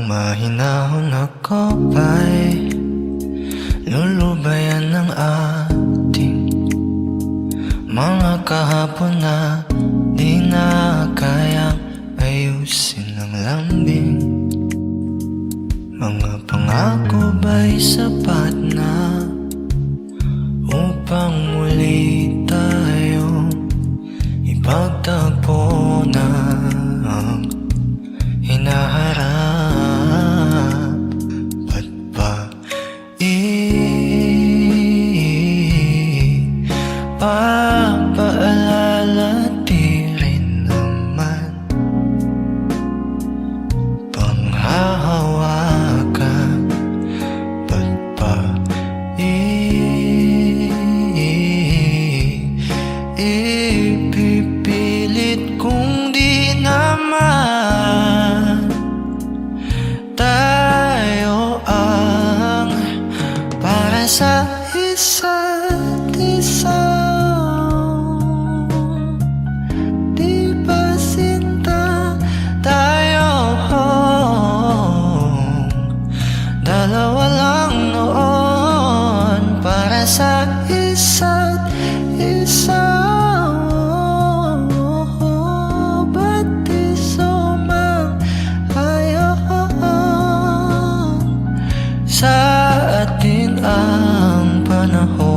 mahinahon ako ba'y lulubayan ng ating mga kahapon na di na kayang ayusin ng lambing? Mga pangako ba'y sapat na upang muli tayong ipagtagpo na ang hinaharap? Ba't ba ipapaalala di rin naman panghahawakan? Ba't ba ipipilit kung di naman tayo ang para sa isa't isa? Di ba sinta tayo? Dalawa lang noon para sa isa't isa. Ba't di sumang-ayon sa atin ang panahon?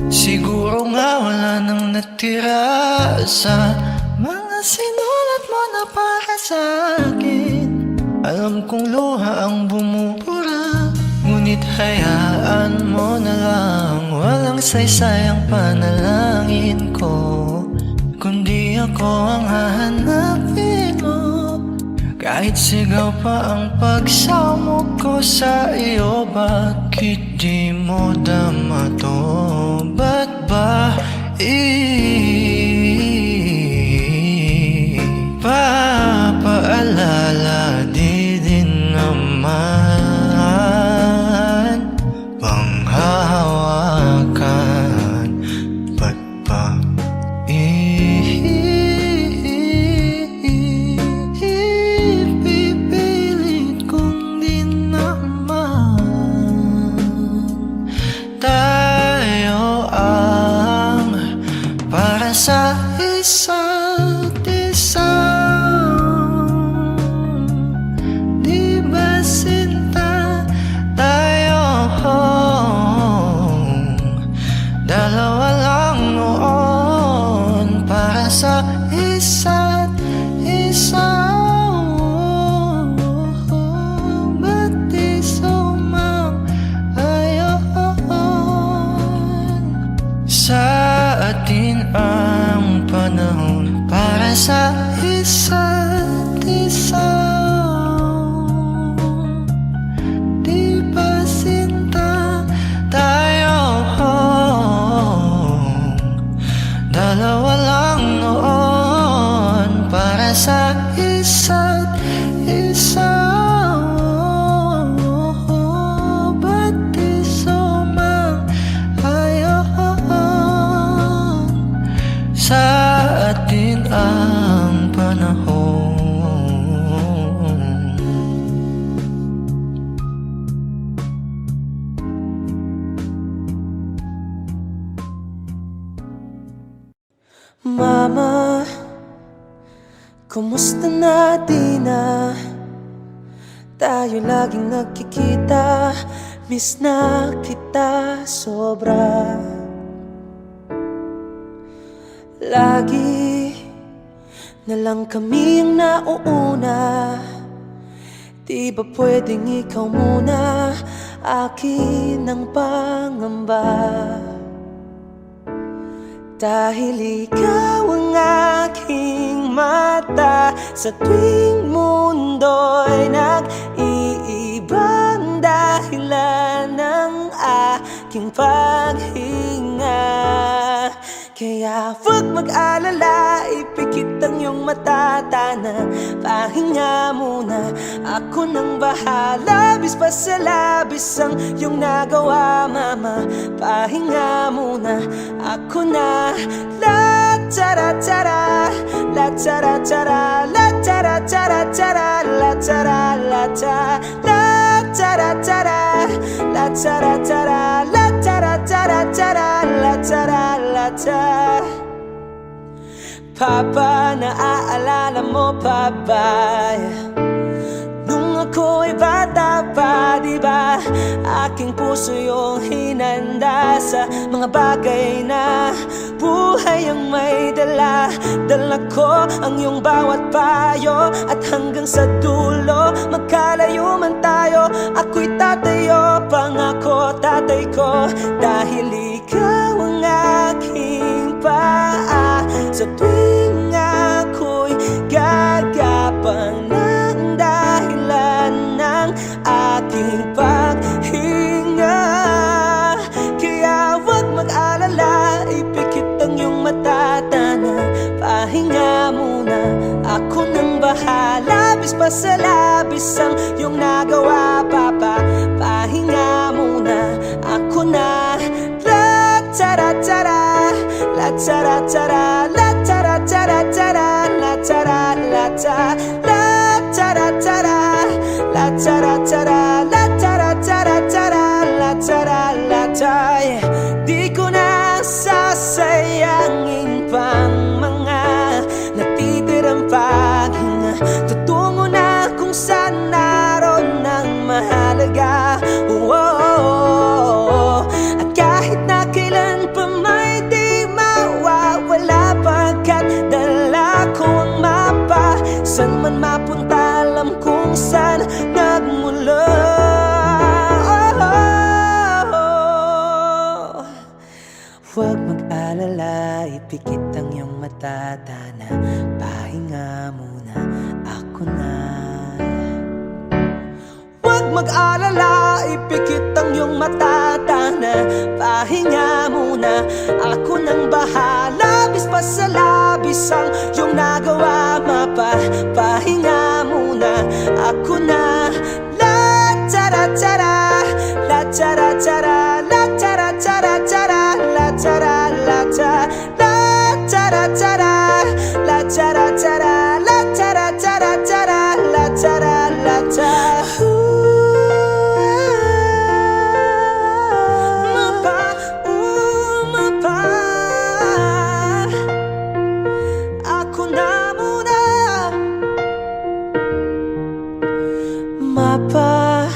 Siguro nga wala nang natira sa mga sinulat mo na para sa akin. Alam kong luha ang bumubura, ngunit hayaan mo na lang. Walang saysay ang panalangin ko, kundi ako ang hahanapin mo. Kahit sigaw pa ang pagsamo ko sa iyo, bakit di mo dama to? Ba't ba ipapaalala di din naman panghahawakan? Ba't ba ipipilit kung di naman tayo ang para sa isa't isa? Di ba sinta tayo? Dalawa lang noon para sa isa't isa. Ba't di sumang-ayon sa atin ang panahon para sa isa't isa? Di ba sinta tayo? Dalawa lang noon para sa isa't isa. Ba't di sumang-ayon sa atin ang panahon? Mama, kumusta na di na tayo laging nagkikita? Miss na kita sobra. Lagi na lang kami ang nauuna. Di ba pwedeng ikaw muna? Akin ang pangamba, dahil ikaw ang aking mata. Sa tuwing mundo'y nag-iibang dahilan ng aking paghinga. Kaya Kaya huwag mag-alala, ipikit ang iyong mata, tana, pahinga muna. Ako nang bahala, bis pa sa labis ang iyong nagawa, mama. Pahinga muna, ako na. La tara tara, la tara tara, la tara tara tara, la tara la ta, la tara tara, la tara tara, la tara tara tara, la tara la ta. Papa, naaalala mo pa ba? Nung ako'y bata pa, diba? Aking puso yung hinanda sa mga bagay na buhay ang may dala. Dala ko ang iyong bawat payo, at hanggang sa dulo, magkalayo man tayo, ako'y tatayo, pangako tatay ko. Dahil ikaw ang aking paa sa tuwing ako'y gagapang ng dahilan ng aking paghinga. Kaya huwag mag-alala, ipikit ang iyong mata, tana, pahinga muna. Ako nang bahala, bis pa sa labis ang iyong nagawa, papa. Pahinga muna, ako na. La tara tara, la tara tara, la tara tara tara, la tara la ta, la tara tara, la tara tara, la tara tara tara, la tara la ta. Di ko na sasayangin pang mga natitirang paghinga. Tutungo na kung saan naroon ng mahalaga. At kahit na kailan pa may di mawawala, pagkat dala ko ang mapa. San man mapunta, alam kung saan nagmula. Huwag mag-alala, ipikit ang iyong mata, tana, pahinga muna, ako na. Huwag mag-alala, ipikit ang iyong mata, tana, pahinga muna. Ako nang bahala, bis pa sa labis ang iyong nagawa, mapa. Pahinga muna, ako na. La tara tara, la tara tara, la tara tara tara, la tara la ta, la tara tara, la tara tara, la tara tara tara, la tara la ta. Mapa,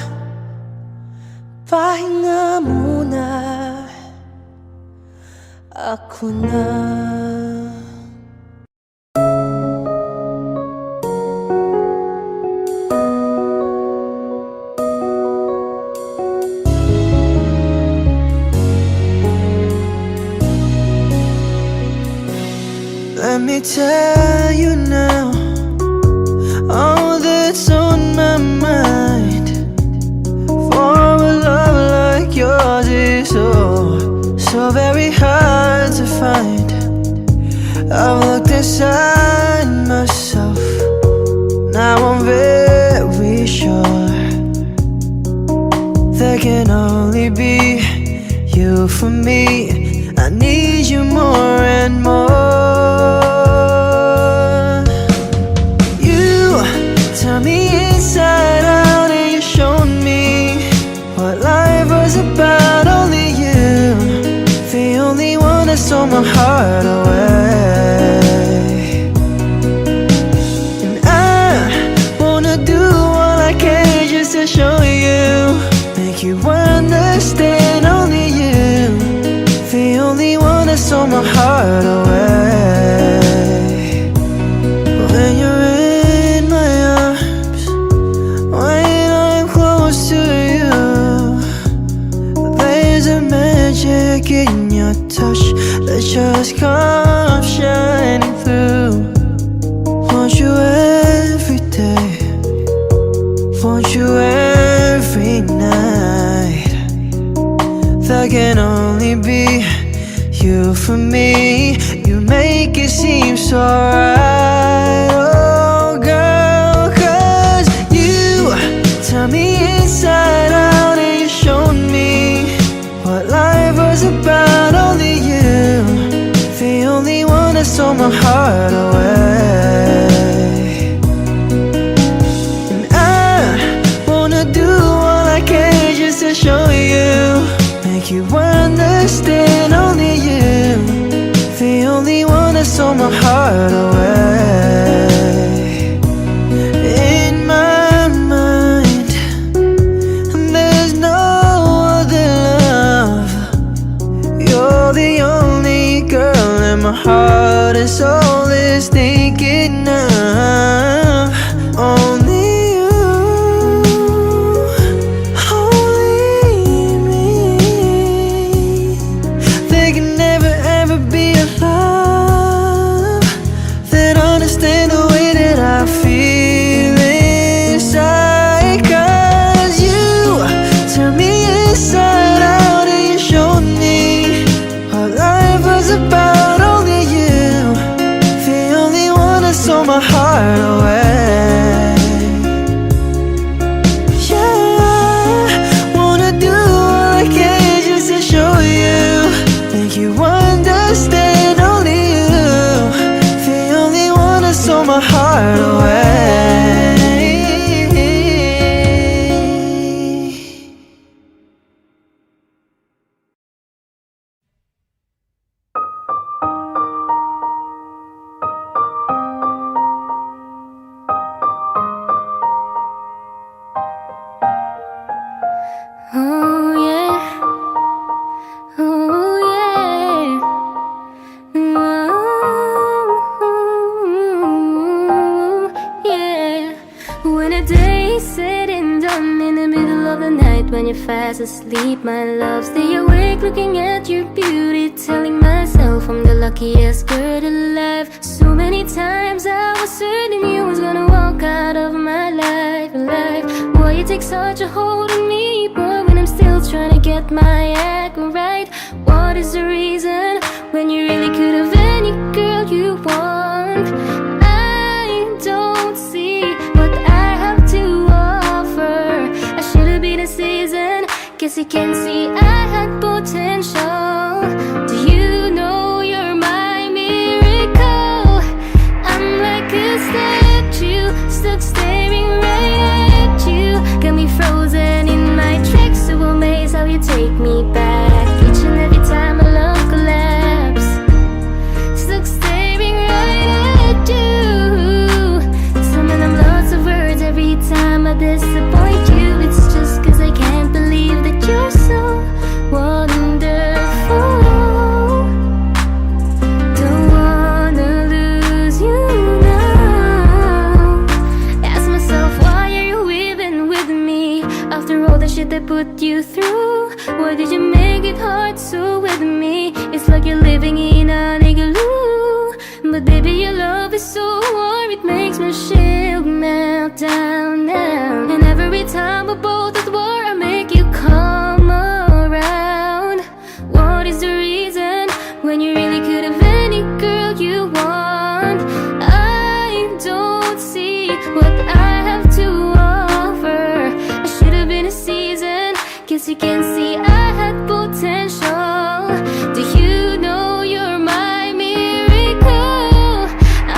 pahinga muna, ako na. Let me tell you now, all that's on my mind. For a love like yours is so very hard to find. I've looked inside myself, now I'm very sure there can only be you for me. I need you more and more. You turn me inside out and you showed me what life was about. Only you, the only one that stole my heart away. And I wanna do all I can just to show you, make you understand. Only you, the only one that stole my heart away. When you're in my arms, when I'm close to you, there's a magic in your touch. Let your stole my heart away. In my mind, there's no other love. You're the only girl and my heart is all it's thinking of. Only you, only me. There can never ever be a love that understands the way that I feel inside. 'Cause you turn me inside out and you showed me our life was about only you. The only one that stole my heart away. Yeah, wanna do all I can just to show you, make you understand. Only you, the only one that stole my heart away. Oh yeah, oh yeah, oh yeah. When the day is said and done, in the middle of the night when you're fast asleep, my love, stay awake looking at your beauty, telling myself I'm the luckiest girl alive. So many times I was certain you was gonna walk out of my life, Why you take such a hold on me, boy, when I'm still trying to get my act right? What is the reason when you really could have any girl you want? I don't see what I have to offer. I should have been a season, guess you can see I had potential. Do you know you're my miracle? I'm like a statue, stuck staring right at you. Got me frozen in my tracks, so amazed how you take me back each and every time I love collapse. Stuck staring right at you. Summon them lots of words every time I disappoint you. It's just 'cause I can't believe that you're so wonderful. Don't wanna lose you now. Ask myself, why are you even with me? After all the shit I put you through, why did you make it hard so with me? It's like you're living in an igloo. But baby, your love is so warm, it makes my shield melt down now. And every time we're both at war, I make you come around. What is the reason when you really could have any girl you want? I don't see what I have to offer. I should have been a season, guess you can see I had potential. Do you know you're my miracle?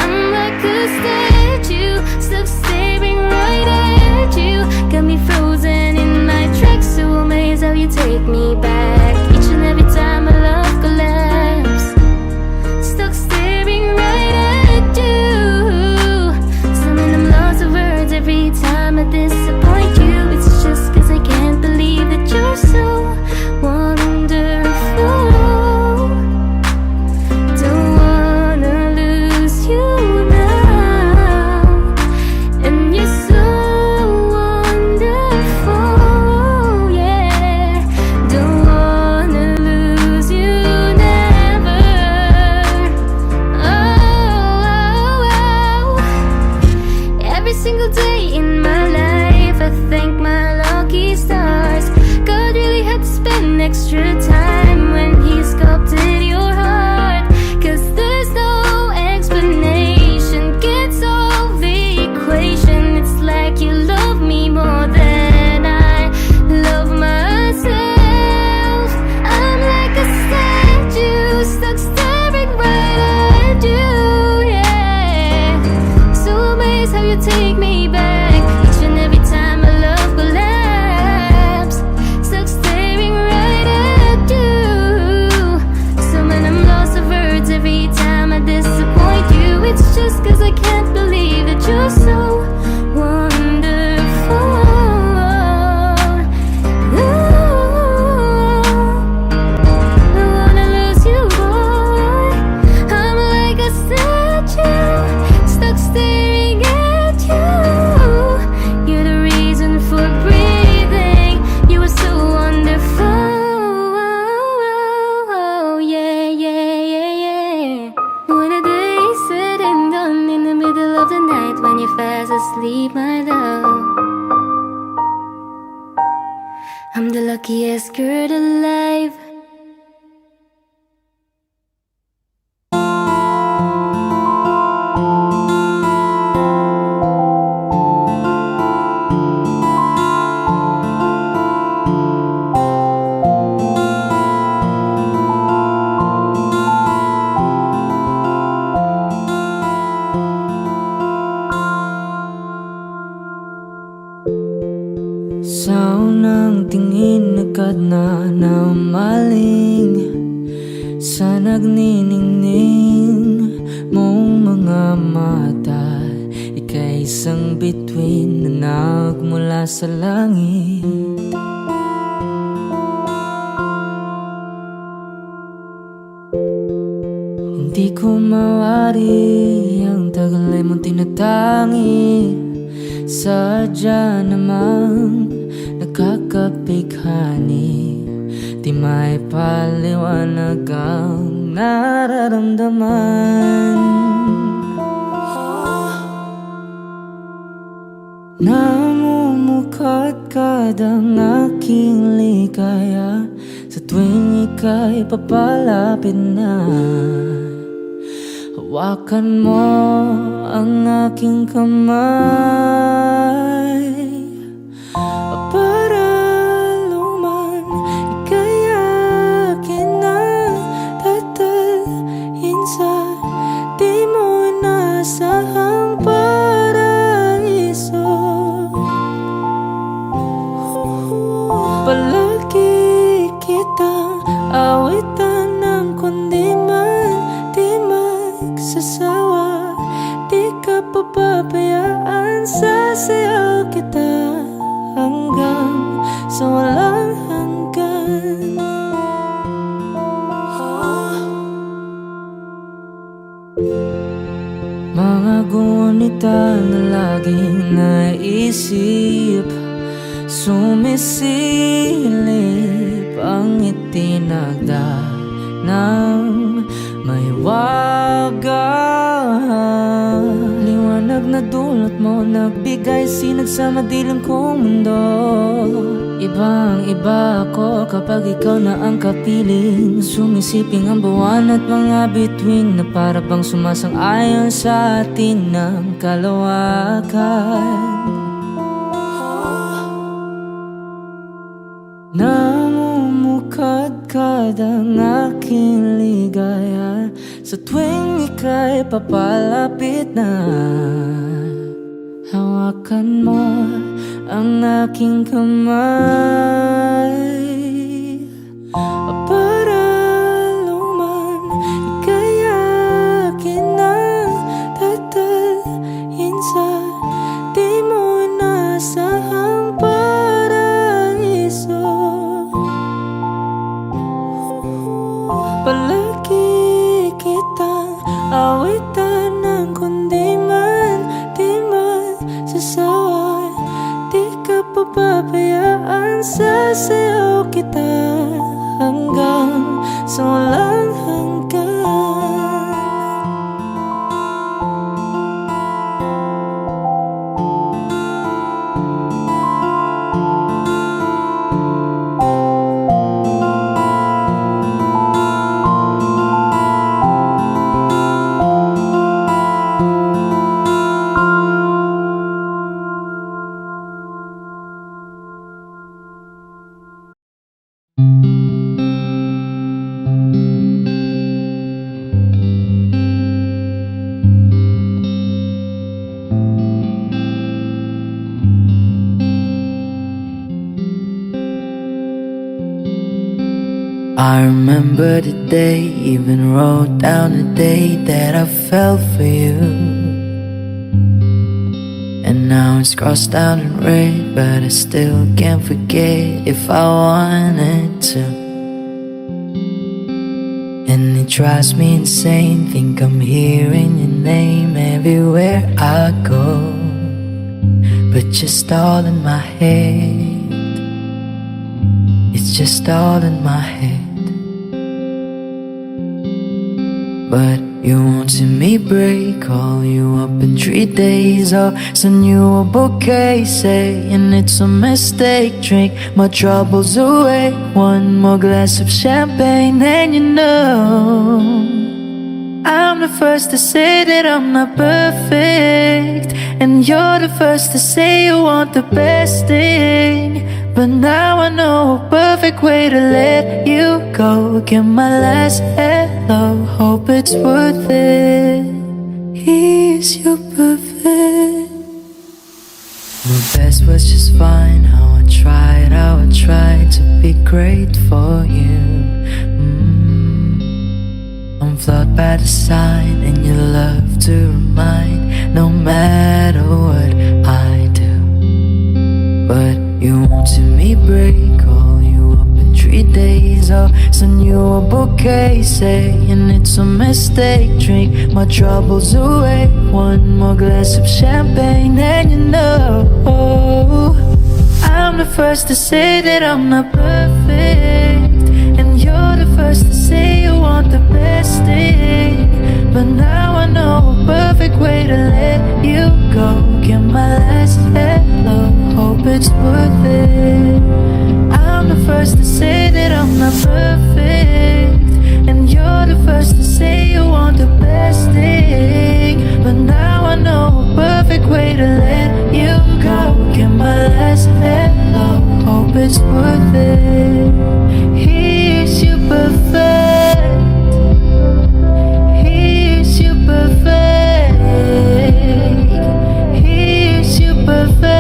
I'm like a statue, stuck staring right at you. Got me frozen in my tracks, so amazed how you take me back each and every time I love collapse. Stuck staring right at you. Summon them lots of words every time I disappoint you. It's just 'cause I can't believe that you're so wonderful. Don't wanna lose you now. And you're so wonderful, yeah. Don't wanna lose you never. Oh. Every single day in my life, I thank my lucky stars. God really had to spend extra time when he sculpted your heart. 'Cause there's no explanation, can't solve the equation. It's like you love me more than I love myself. I'm like a statue, stuck staring right at you, yeah. So amazed how you take me back each and every time I love collapse. Stuck staring right at you. Some of them lost of words every time I disappoint fast asleep, my love. I'm the luckiest girl alive. Sa unang tingin agad na namaling sa nagniningning mong mga mata. Ika'y isang bituin na nagmula sa langit. Hindi ko mawari ang tagal ay mong tinatangi. Sadya namang nakakapighani, di may paliwanag ang nararamdaman. Namumukadkad ang aking ligaya sa tuwing ika'y papalapit na. Hawakan mo ang aking kamay para luman ika'y akin na tatalhin sa di mo inasahang paraiso. Palagi kitang awitan ng kundi man di magsasawa. Di ka papabayaan, sasayaw kita hanggang sa walang hanggan. Mga gunita na laging naisip, sumisilip ang itinagda ng may wagang liwanag na dulot mo, nagbigay sinag sa madilim kong mundo. Ibang iba ako kapag ikaw na ang kapiling, sumisiping ang buwan at mga bituin na para bang sumasang-ayon sa atin ng kalawakan. Namumukadkad ang aking ligaya sa tuwing ika'y papalapit na. Hawakan mo ang aking kamay para luman ika'y akin na tatalhin sa di mo inasahang paraiso. Palagi kitang awitan ng kundi man di magsasawa. Di ka papabayaan, sasayaw kita hanggang sa walang hanggan. I remember the day, even wrote down the day that I fell for you. And now it's crossed out in red, but I still can't forget if I wanted to. And it drives me insane, think I'm hearing your name everywhere I go, but just all in my head. It's just all in my head. But You won't see me break, call you up in 3 days. I'll send you a bouquet, saying it's a mistake. Drink my troubles away, one more glass of champagne, and you know I'm the first to say that I'm not perfect, and you're the first to say you want the best thing. But now I know a perfect way to let you go. Get my last hello, hope it's worth it. Here's your perfect. My best was just fine. How I tried to be great for you. I'm flawed by design, and you love to remind, no matter what I do. But you won't see me break, call you up in 3 days. I'll send you a bouquet, saying it's a mistake. Drink my troubles away, one more glass of champagne, and you know I'm the first to say that I'm not perfect, and you're the first to say you want the best thing. But now I know a perfect way to let you go. Get my last hello, hope it's worth it. I'm the first to say that I'm not perfect, and you're the first to say you want the best thing. But now I know a perfect way to let you go. Get my last hello, hope it's worth it. Here's your perfect. Here's your perfect. Here's your perfect.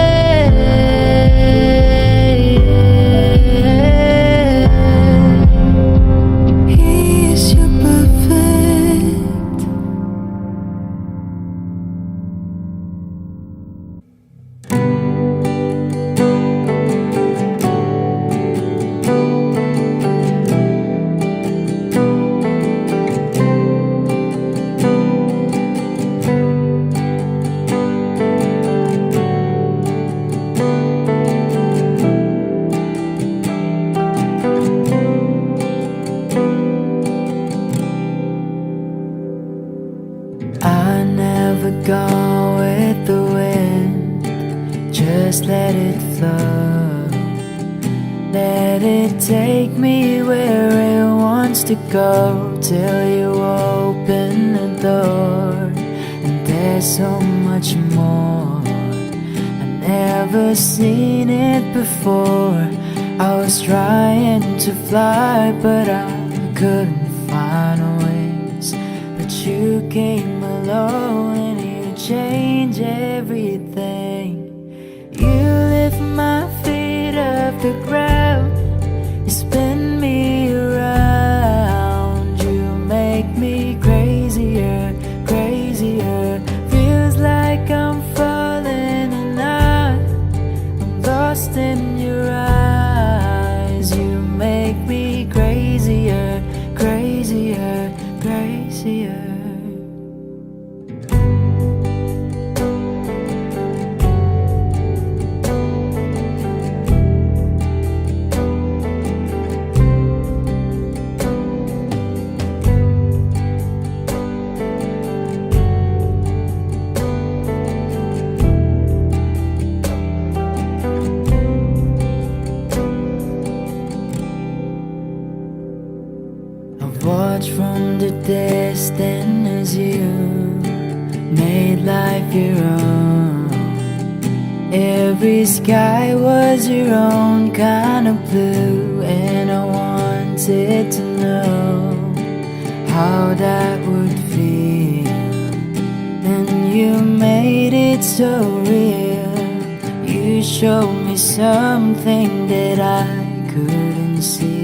Here's your perfect. I never go with the wind, just let it flow. Let it take me where it wants to go, till you open the door. And there's so much more, I never seen it before. I was trying to fly, but I couldn't find ways. But you came along and you changed everything. You lift my feet off the ground, you spin me around. You make me crazier, crazier. Feels like I'm falling and I'm lost in your eyes. You make me crazier, crazier, crazier. Watch from the distance as you made life your own. Every sky was your own kind of blue, and I wanted to know how that would feel. And you made it so real. You showed me something that I couldn't see.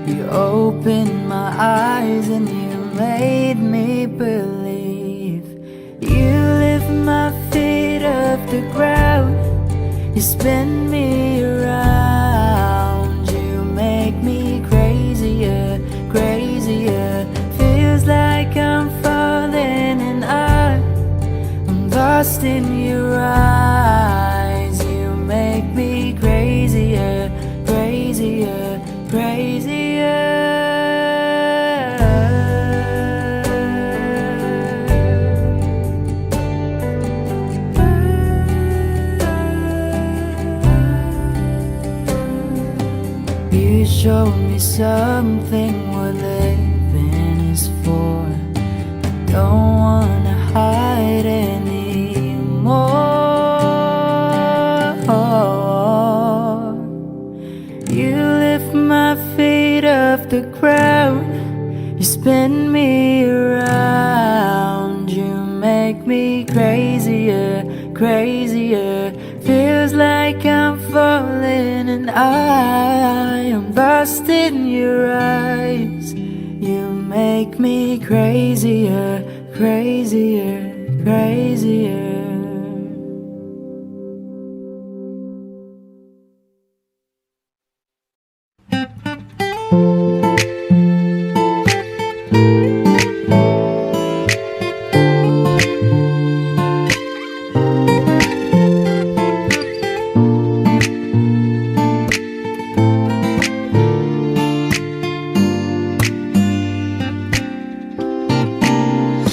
You opened my eyes and you made me believe. You lift my feet off the ground, you spin me around. You make me crazier, crazier. Feels like I'm falling and I'm lost in your eyes. You make me crazier, crazier, crazier. showed me something worth living is for. I don't wanna hide anymore. You lift my feet off the ground, you spin me around, you make me crazier, crazier. Feels like I'm falling and I am lost in your eyes. You make me crazier, crazier, crazier.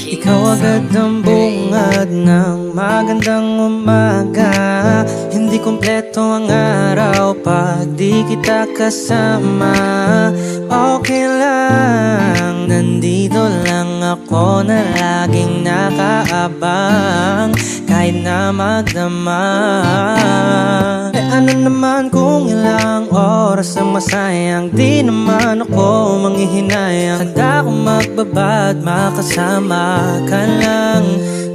Ikaw agad ang bungad ng magandang umaga. Hindi kompleto ang araw pag di kita kasama. Okay lang, nandito lang ako na laging nakaabang kahit na magdama. Ano naman kung ilang oras ang masayang, di naman ako manghihinayang. Handa akong magbabad, makasama ka lang.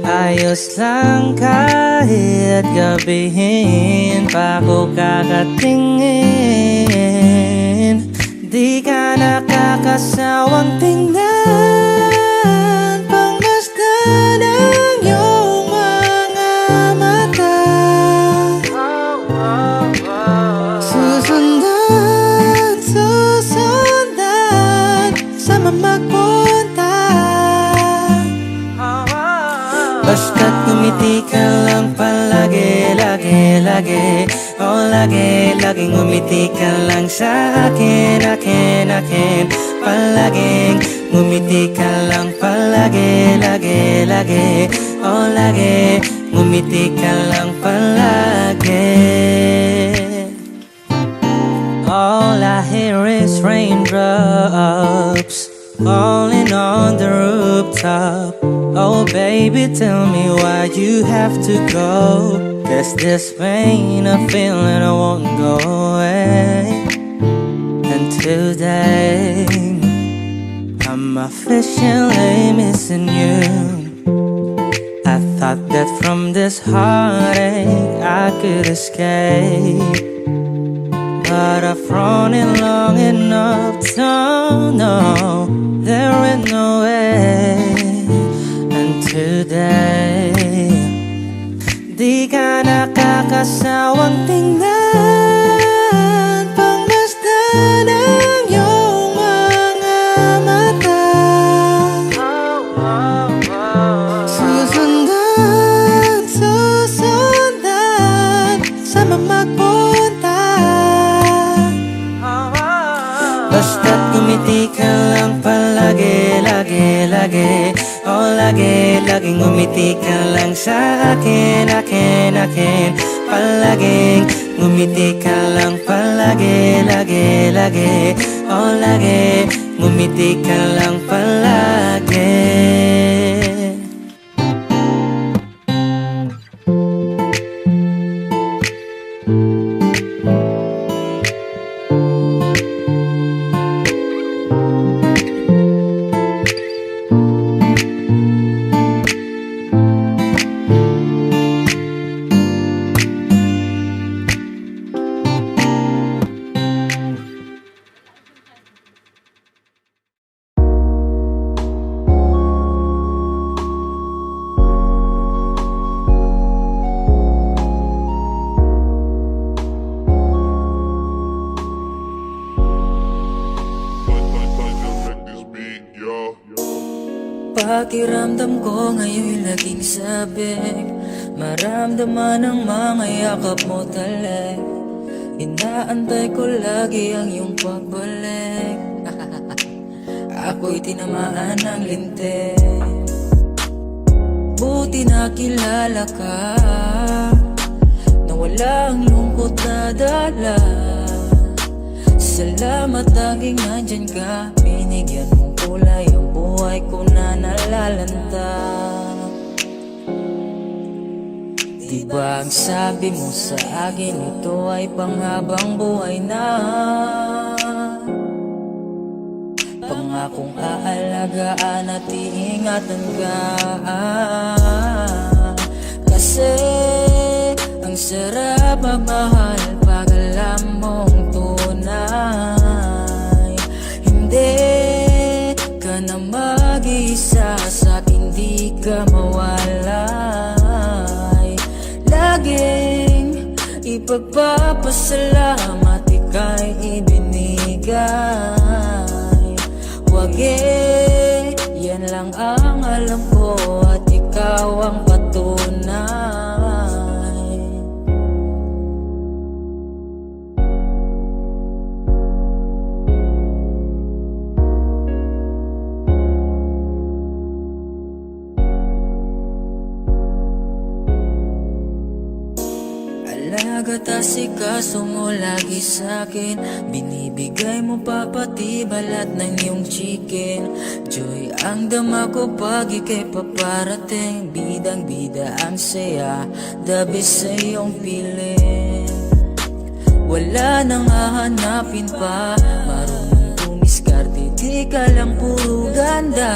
Ayos lang kahit gabihin pa ako kakatingin. Di ka nakakasawang tingnan, pangmasdan ang iyong mga mata. Susundan, susundan, sama magpunta. Basta't ngumiti ka lang palagi, lagi, lagi. Oh, lagi, laging ngumiti ka lang sa akin, akin, akin. Palaging ngumiti ka lang palagi, lagi, lagi. Oh, lagi, ngumiti ka lang palagi. All I hear is raindrops falling on the rooftop. Oh baby, tell me why you have to go. There's this pain I feel and I won't go away. And today I'm officially missing you. I thought that from this heartache I could escape, but I've run it long enough to know there ain't no way. And today, di ka nakakasawang tingnan, pangmasdan ang iyong mga mata. Susundan, susundan, sama magpunta. Basta't ngumiti ka lang palagi, lagi, lagi. Oh, lagi, laging ngumiti ka lang sa akin, akin, akin. Palaging ngumiti ka lang palagi, lagi, lagi. Oh, lagi, ngumiti ka lang palagi. Pakiramdam ko ngayon laging sabik, maramdaman ang mga yakap mo talik. Inaantay ko lagi ang iyong pagbalik. Ako'y tinamaan ng lintik, buti nakilala ka, na wala ang lungkot na dala. Salamat laging nandyan ka. Binigyan mong kulay ang buhay ko na nalalanta. Diba ang sabi mo sa akin, ito ay panghabang buhay na. Pangakong aalagaan at iingatan ka. Kasi ang sarap magmahal pag alam mong tunay. Hindi ka na mag-isa sa'kin, di ka mawalay. Laging ipagpapasalamat ika'y ibinigay. Wag yan lang ang alam ko at ikaw ang patunay. Alagat asikaso mo lagi sa'kin. Binibigay mo pa pati balat ng iyong chicken. Joy ang dama ko pag ika'y paparating. Bidang bida ang saya, the best sa iyong piling. Wala nang hahanapin pa, marunong tumiskarte, di ka lang puro ganda.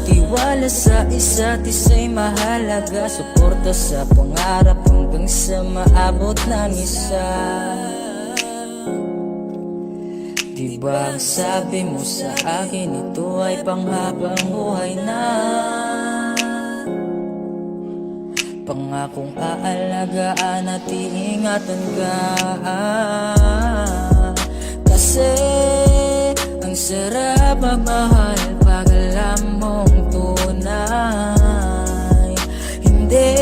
Tiwala sa isa't isa'y mahalaga. Suporta sa pangarap hanggang sa maabot ng isa. Diba ang sabi mo sa akin, ito ay panghabang buhay na. Pangakong aalagaan at iingatan ka. Kasi ang sarap magmahal pag alam mong tunay. Hindi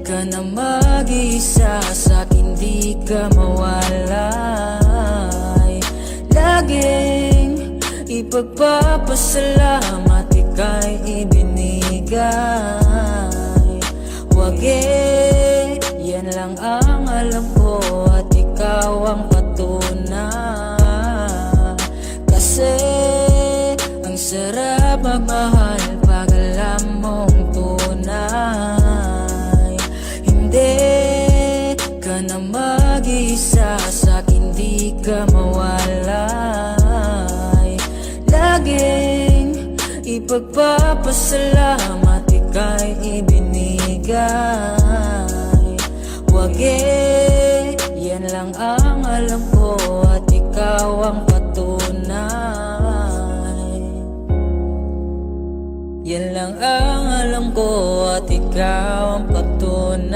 ka na mag-isa sa'kin, di ka mawalay. Laging ipagpapasalamat ika'y ibinigay. Wag yan lang ang alam ko at ikaw ang patunay. Kasi ang sarap magmahal pag alam mong tunay. Hindi ka na mag-isa sa'kin, di ka mawalay. Laging ipagpapasalamat ika'y ibinigay. Wag yan lang ang alam ko at ikaw ang patunay. Yan lang ang alam ko at ikaw ang patunay.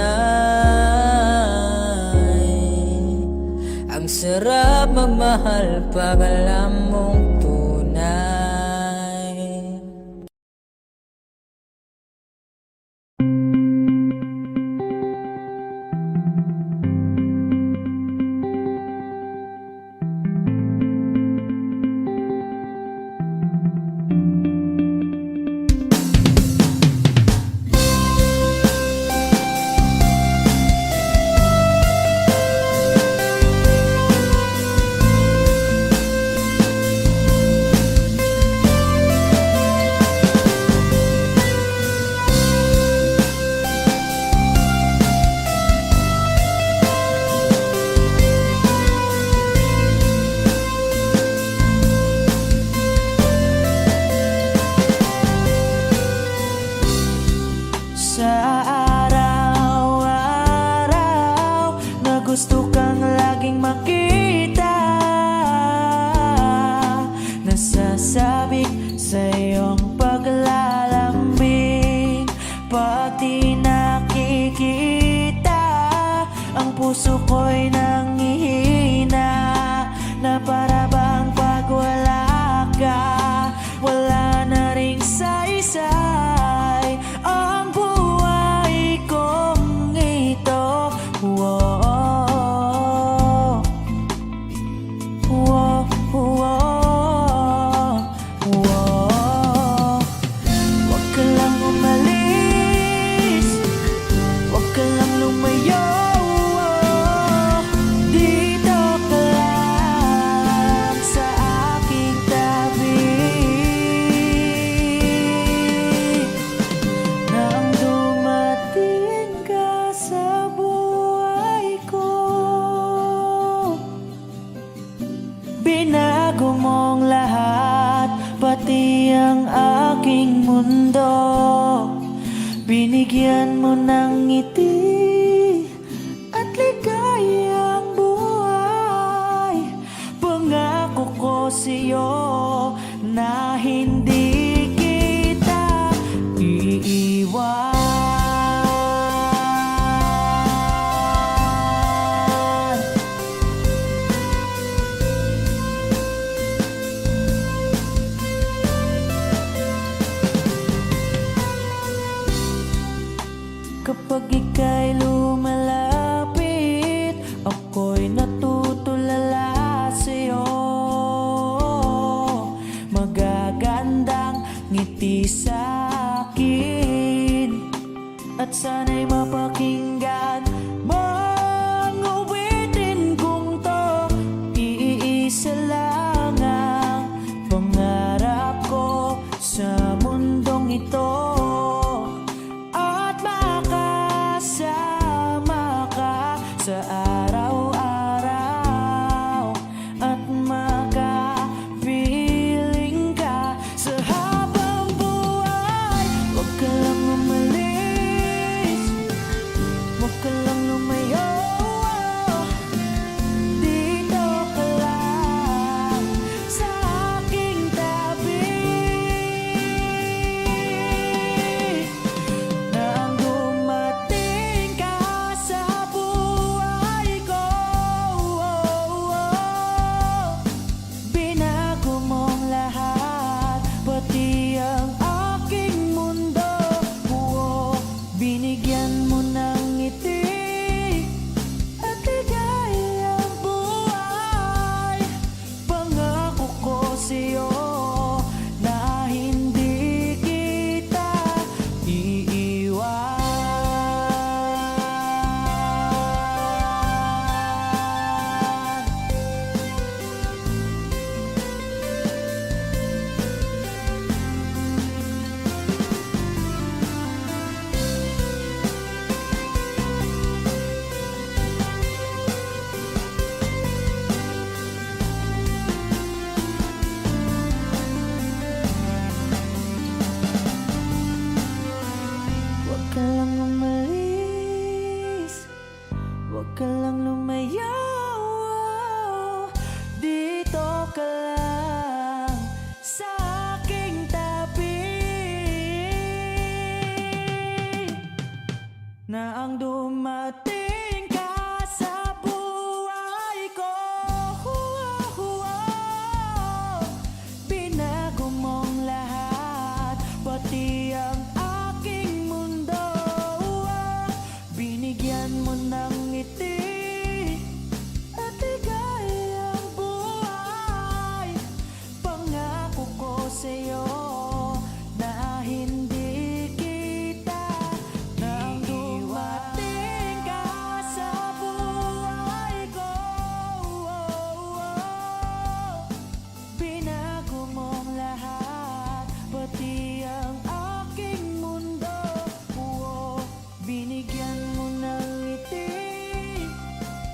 Ang sarap magmahal pag alam mong tunay. puso ko'y nanghihina na para bang pag wala ka, wala na ring saysay ang buhay kong ito. Whoa, whoa, whoa, whoa. Huwag ka lang umalis, huwag ka lang lumayo. Dito ka lang, pati ang aking mundo. Binigyan mo ng ngiti at ligayang buhay. Pangako ko sa'yo na hindi kita iiwan. Kapag ika'y lumalapit, ako'y natutulala sa'yo. Magagandang ngiti sa'kin at sana'y mapakinggan mga awitin kong to. Iisa lang ang pangarap ko sa mundong ito, sa araw-araw at makapiling ka sa habang buhay. Huwag ka lang umalis, huwag ka lang lumayo. Dito ka lang sa aking tabi. Nang dumating ka sa binago mong lahat, pati ang aking mundo. Binigyan mo ng ngiti at ligayang buhay. Pangako ko sa'yo na hindi kita iiwan. Huwag ka lang umalis, huwag ka lang lumayo. Dito ka lang sa aking tabi. Na ang dumating ka sa buhay ko, binago mong lahat, pati ang aking mundo. Binigyan mo ng ngiti at ligayang buhay. Pangako ko sa'yo na hindi kita nang dumating ka sa buhay ko. Binago mong lahat, pati ang aking mundo. Binigyan mo ng ngiti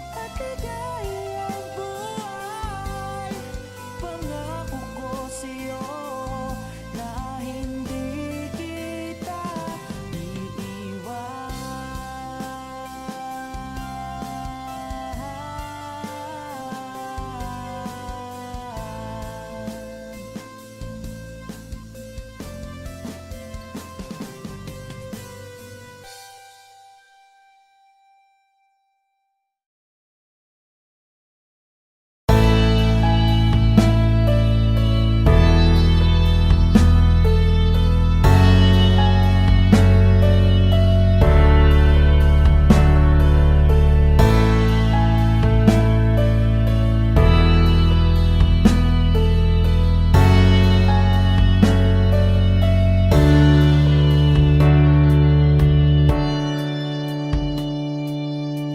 at ligayang buhay. Pangako ko sa'yo na hindi kita iiwan.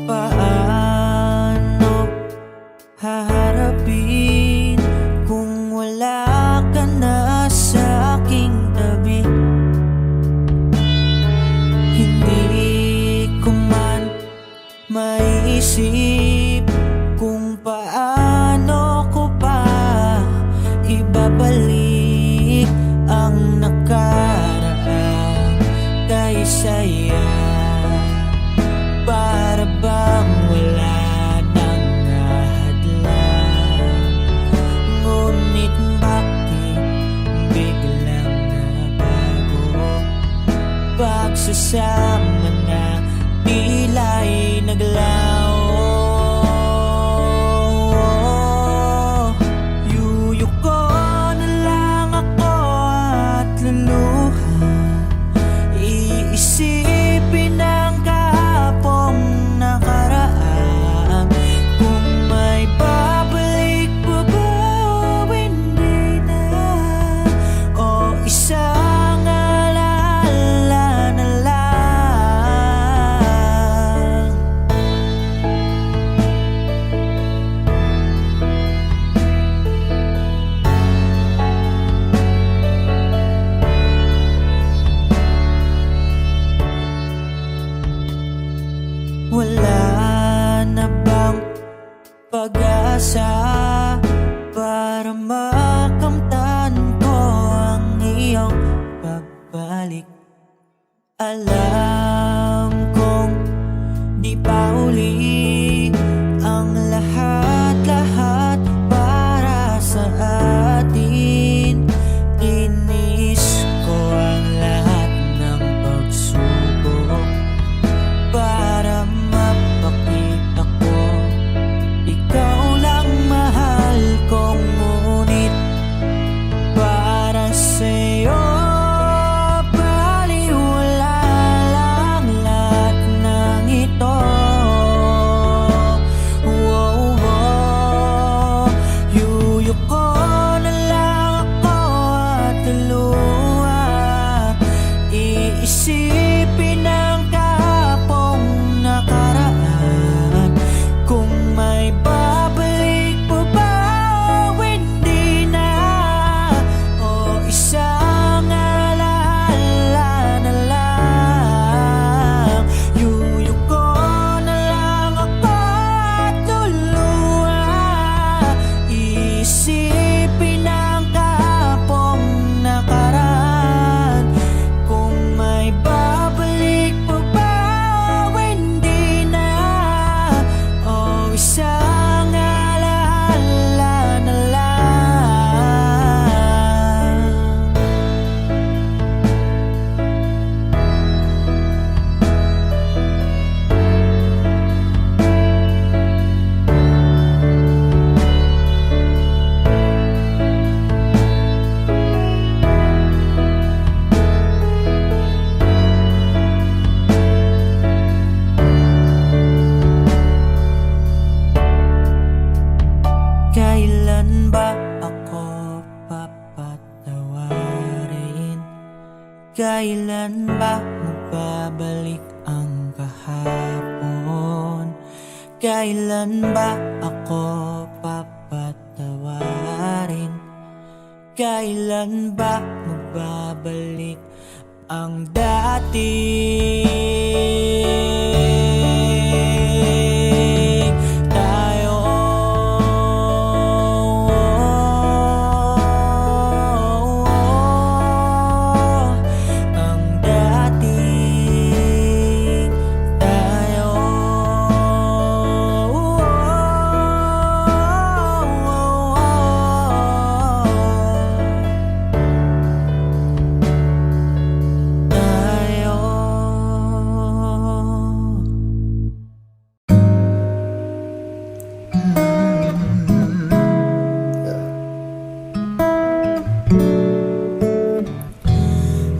Paano haharapin kung wala ka na sa aking tabi? Hindi ko man maiisip kung paano ko pa ibabalik pag-asa para makamtan ko ang iyong pagbalik. Alam kong di pa uli ang lahat-lahat para sa atin. Tinis ko ang lahat ng pagsubok para mapakita ko ikaw lang mahal ko. Ngunit para sa'yo baliwala lang lahat ng ito. Yuyuko na lang ako at luha, iisipin ang kahapong nakaraan. Kung may babalik pa ba o hindi na, o isang alaala na lang. Yuyuko na lang ako at luluha, iisipin ang kahapong nakaraan. Kung may babalik pa ba o hindi na, o isang alaala na lang. Kailan ba ako papatawarin? Kailan ba magbabalik ang kahapon? Kailan ba ako papatawarin? Kailan ba magbabalik ang dati? Tayo ang dati. Tayo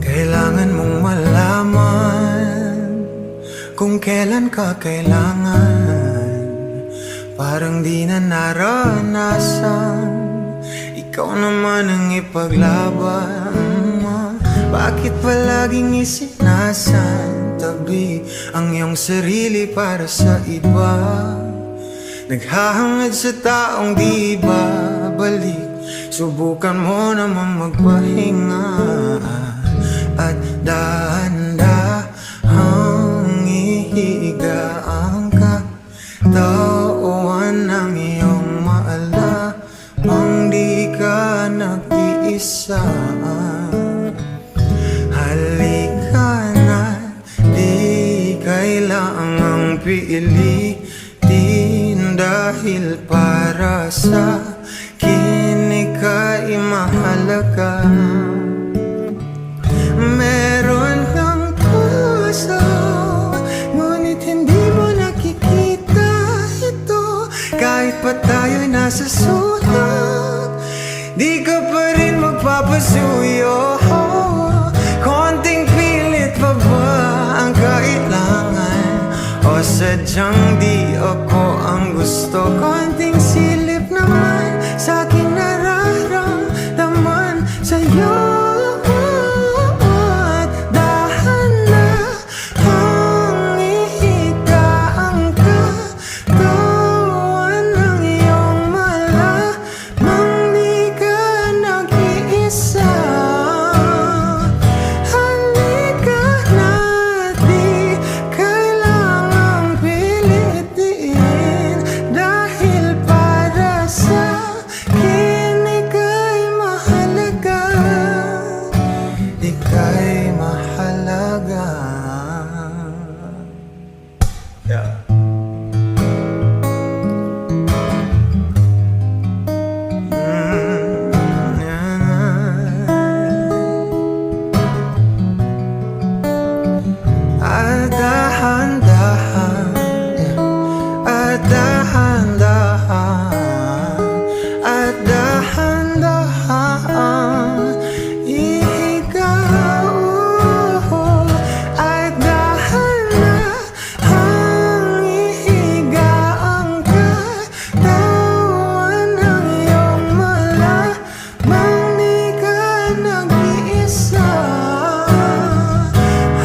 Kailangan mong malaman kung kailan ka kailangan. Parang di na naranasan, ikaw naman ang ipaglaban. Bakit palaging isinasantabi ang iyong sarili para sa iba? Naghahangad sa taong di babalik. Subukan mo naman magpahinga at dahan-dahang ihiga ang katawan ng iyong maalamang di ka nag-iisa. Halika na, di kailangang pilitin, dahil para sa akin ika'y mahalaga. Meron kang puso, ngunit hindi mo nakikita ito. Kahit pa tayo'y nasa sulok, di ka pa rin magpapasuyo. Konting pilit pa ba ang kailangan, o sadyang di ako ang gusto? Konting silip naman sa aking nararamdaman sa'yo. Para At dahan-dahan ihiga, at dahan-dahan ihiga ang katawan ng iyong malamang di ka nag-iisa.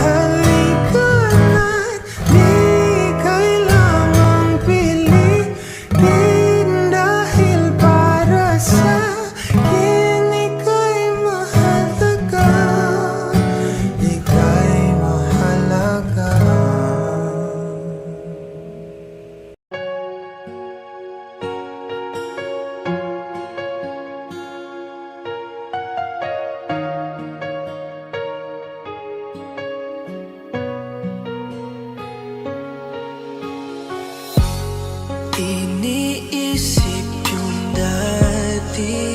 Halika na't di kailangang pilitin, dahil para sa akin ika'y mahalaga, ika'y mahalaga. Iniisip yung dati,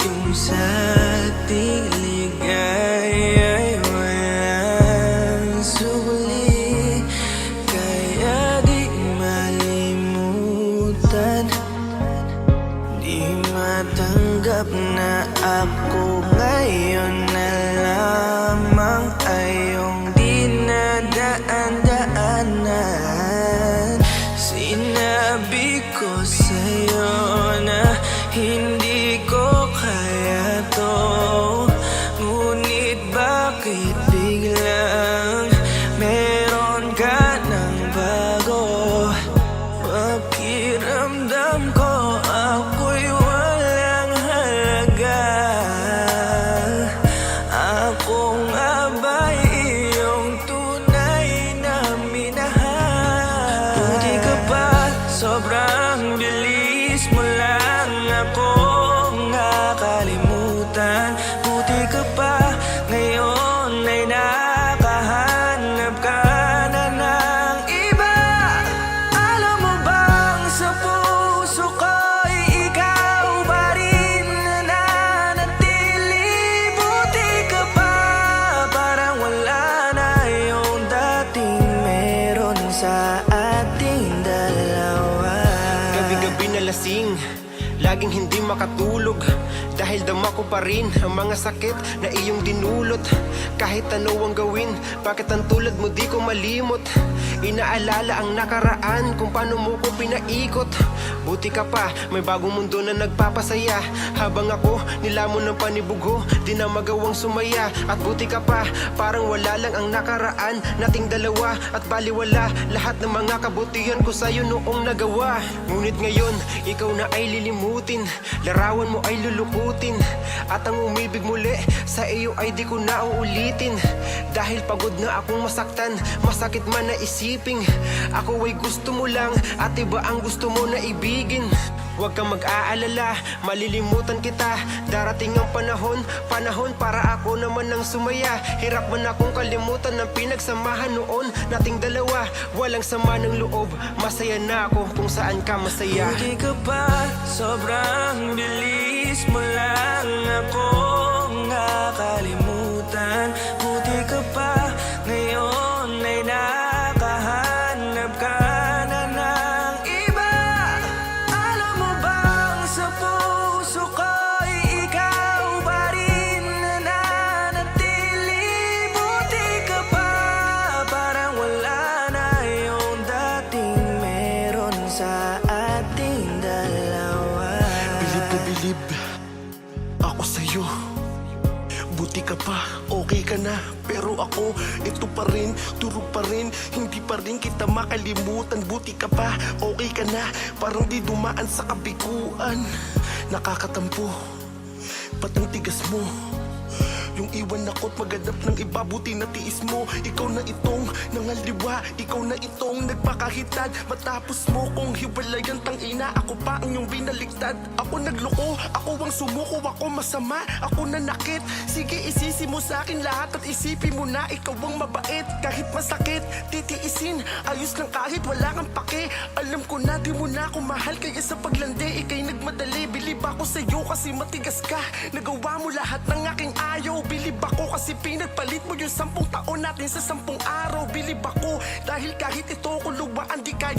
yung sa ating ligaya'y walang suli, kaya di malimutan, di matanggap na ako ngayon na lamang ay iyong dinadaan-daanan. Sinabi ko sa'yo na hindi ko kaya to, ngunit bakit biglang meron ka ng bago? Pakiramdam ko ako'y walang halaga. Ako nga ba'y iyong tunay na minahal? Buti ka pa, sobrang bilis mo lang akong nakalimutan. Buti ka pa, ngayon ay nakahanap ka na ng iba. Alam mo bang sa puso ko'y ikaw pa rin nananatili? Buti ka pa, parang wala na yung dating meron sa ating dalawa. Gabi-gabi na lasing, laging hindi makatulog, dahil dama ko pa rin ang mga sakit na iyong dinulot. Kahit ano ang gawin, bakit ang tulad mo di ko malimot? Inaalala ang nakaraan, kung paano mo ko pinaikot. Buti ka pa, may bagong mundo na nagpapasaya, habang ako nilamon ng panibugho, di na magawang sumaya. At buti ka pa, parang wala lang ang nakaraan nating dalawa, at baliwala lahat ng mga kabutihan ko sa'yo noong nagawa. Ngunit ngayon, ikaw na ay lilimutin, larawan mo ay lulukutin, at ang umibig muli sa iyo ay di ko na uulitin. Dahil pagod na akong masaktan, masakit man na isiping ako ay gusto mo lang, at iba ang gusto mo na ibigin. Huwag kang mag-aalala, malilimutan kita. Darating ang panahon para ako naman ang sumaya. Hirap man akong kalimutan ng pinagsamahan noon nating dalawa. Walang sama ng loob, masaya na ako kung saan ka masaya. Buti ka pa, sobrang bilis mo lang akong nakalimutan. Buti ka pa, ngayon ay nakahanap ka na ng iba. Alam mo bang sa puso ko'y ikaw pa rin nananatili? Buti ka pa, parang wala na yung dating meron sa ating dalawa. Bilib na bilib ako sa'yo. Buti ka pa, okay ka na, pero ako, ito pa rin, turo pa rin, hindi pa rin kita makalimutan. Buti ka pa, okay ka na, parang di dumaan sa kabiguan. Nakakatampo, ba't ang tigas mo? Yung iwan ako't maghanap ng iba, buti na tiis mo. Ikaw na itong nangaliwa, ikaw na itong nagpakahitad. Matapos mo kong hiwalayan, tangina, ako pa ang iyong binaliktad. Ako nagloko, ako ang sumuko, ako masama, ako nanakit. Sige, isisi mo sa akin lahat at isipin mo na ikaw ang mabait. Kahit masakit, titiisin, ayos lang kahit wala kang pake. Alam ko na di mo na ako mahal, kaya sa paglandi ikay nagmadali. Bilib ako sa'yo kasi matigas ka, nagawa mo lahat ng aking ayaw. Bilib ako kasi pinagpalit mo yung 10 taon natin sa 10 araw. Bilib ako dahil kahit ito ko luwaan, di kaya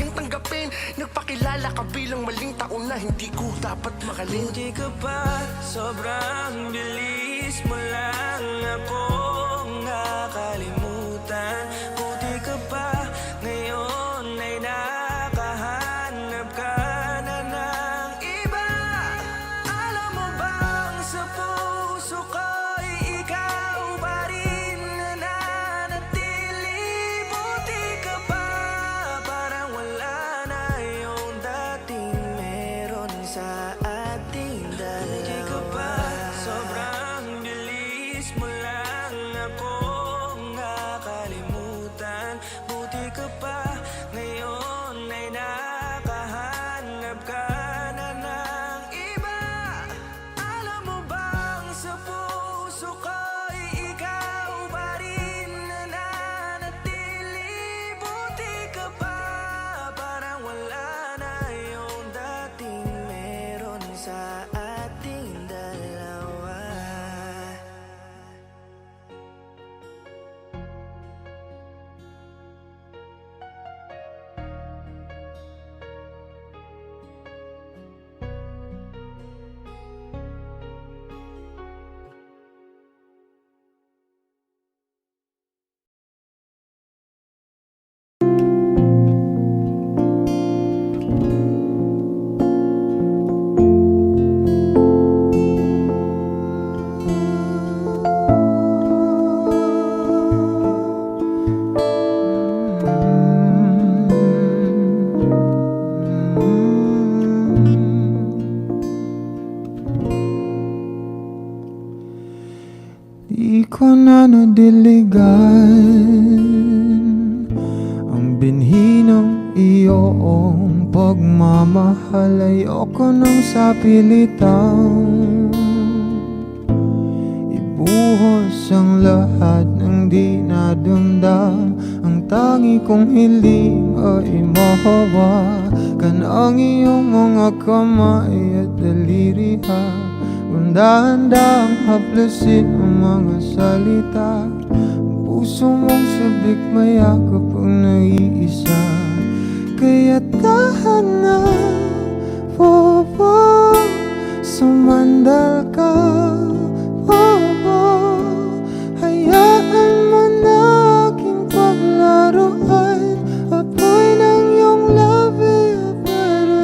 kilala ka bilang maling taon na hindi ko dapat makalin. Buti ka pa, sobrang bilis mo lang akong nakalimutan. Buti ka pa, ngayon ay nakahanap ka na ng iba. Alam mo bang sa puso ko'y ikaw pa rin nananatili. Buti ka pa, parang wala na yung dating meron sa ating dalawa. Buti ka pa, sobrang bilis mo lang akong nakalimutan. Buti ka pa, ngayon ay nakahanap ka na ng iba. Alam mo bang sa puso ko'y ikaw pa rin nananatili. Buti ka pa, parang wala na yung dating meron sa ating dalawa. Di ko na nadiligan ang binhi ng iyong pagmamahal. Ayoko nang sa pilitan ibuhos ang lahat ng di nadamdam. Ang tangi kong hiling ay mahawakan ang iyong mga kamay at daliri. Dahan-dahang haplusin ang mga salita. Ang puso mong sabik mayakap ang naiisa. Kaya tahan na, sumandal ka. Hayaan mo na aking paglaruan. Apoy ng iyong labi para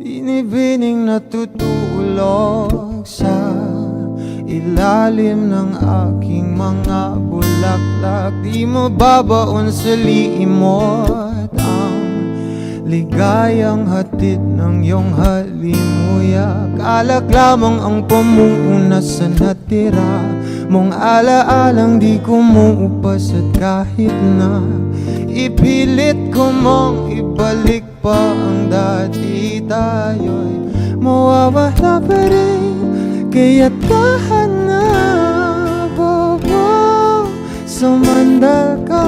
binibining natutulog sa ilalim ng aking mga bulaklak. Di mo babaon sa liimot ang ligayang hatid ng iyong halimuyak. Alak lamang ang pamuuna sa natira mong alaalang di kumuupas. At kahit na ipilit ko mong ibalik pa ang dati, tayo'y mawawala pa rin. Kaya't tahan na, sumandal ka.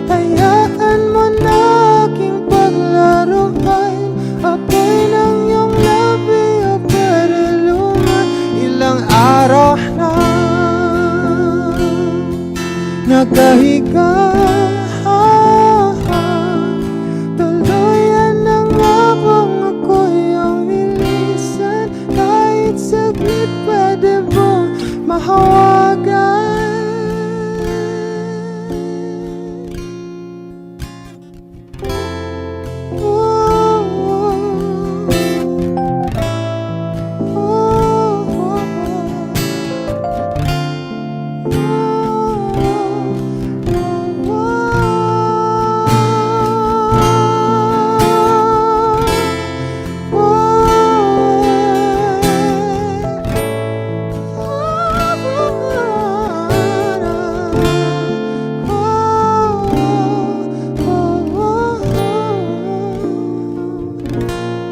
Hayaan mo na aking paglaruan. Apoy ng iyong labi para luman. Ilang araw na nakahiga, tuluyan ng mabang ako'y ang nilisan. Kahit saglit pwede bang mahawagan?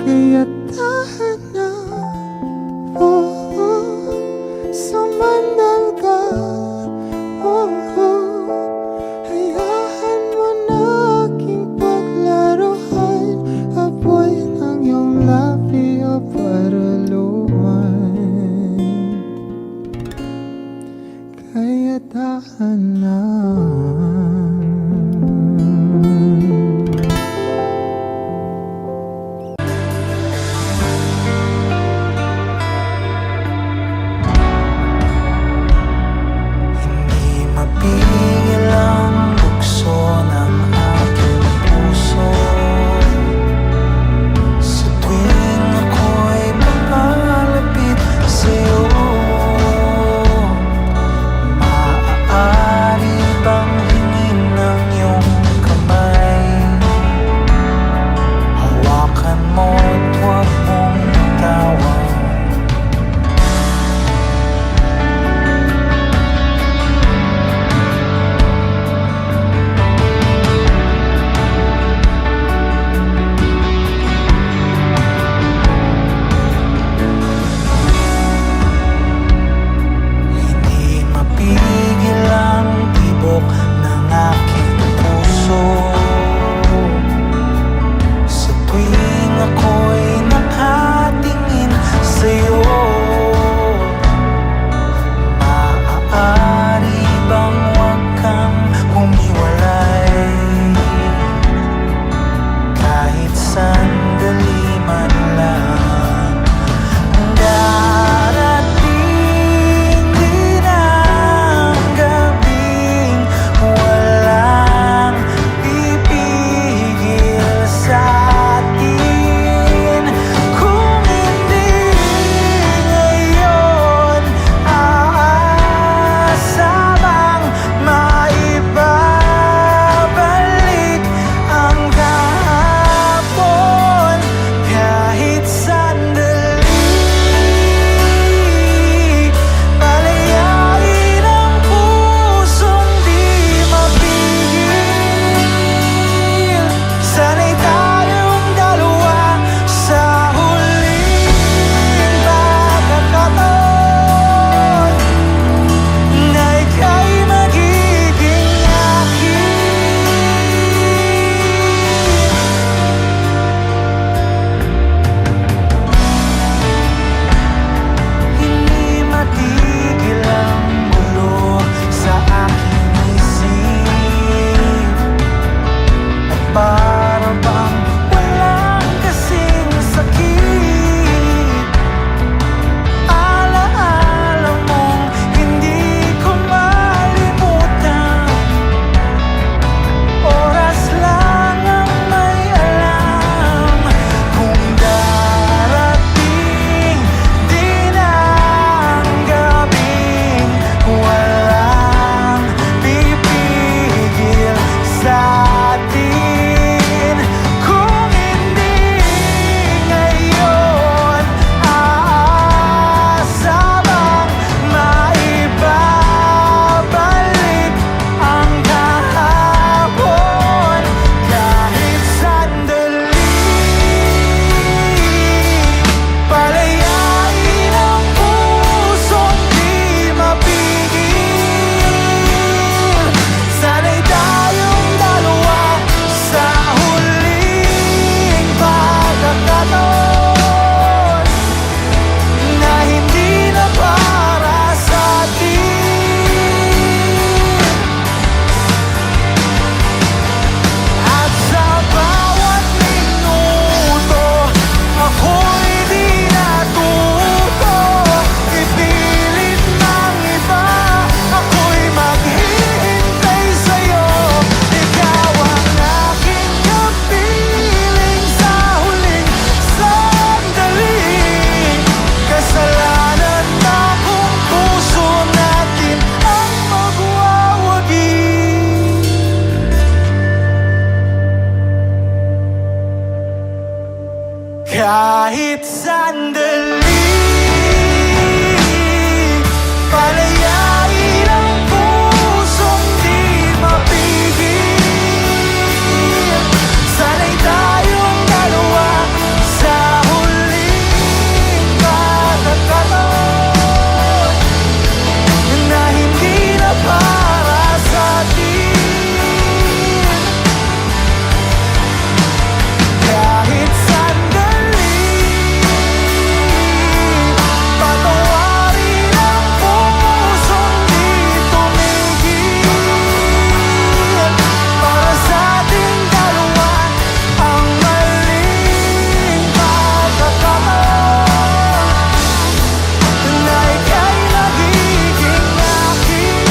Kaya tahan na, sumandal ka. Hayaan mo na aking paglaruan. Apoy ng iyong labi para luman. Kaya tahan na. Kahit sandali, palayain ang pusong di mapigil. Sana'y tayong dalawa sa huling pagkakataon na hindi na para sa atin. Kahit sandali, patawarin ang pusong di tumigil. Para sa ating dalawa ang maling pagkakataon na ika'y nagiging akin.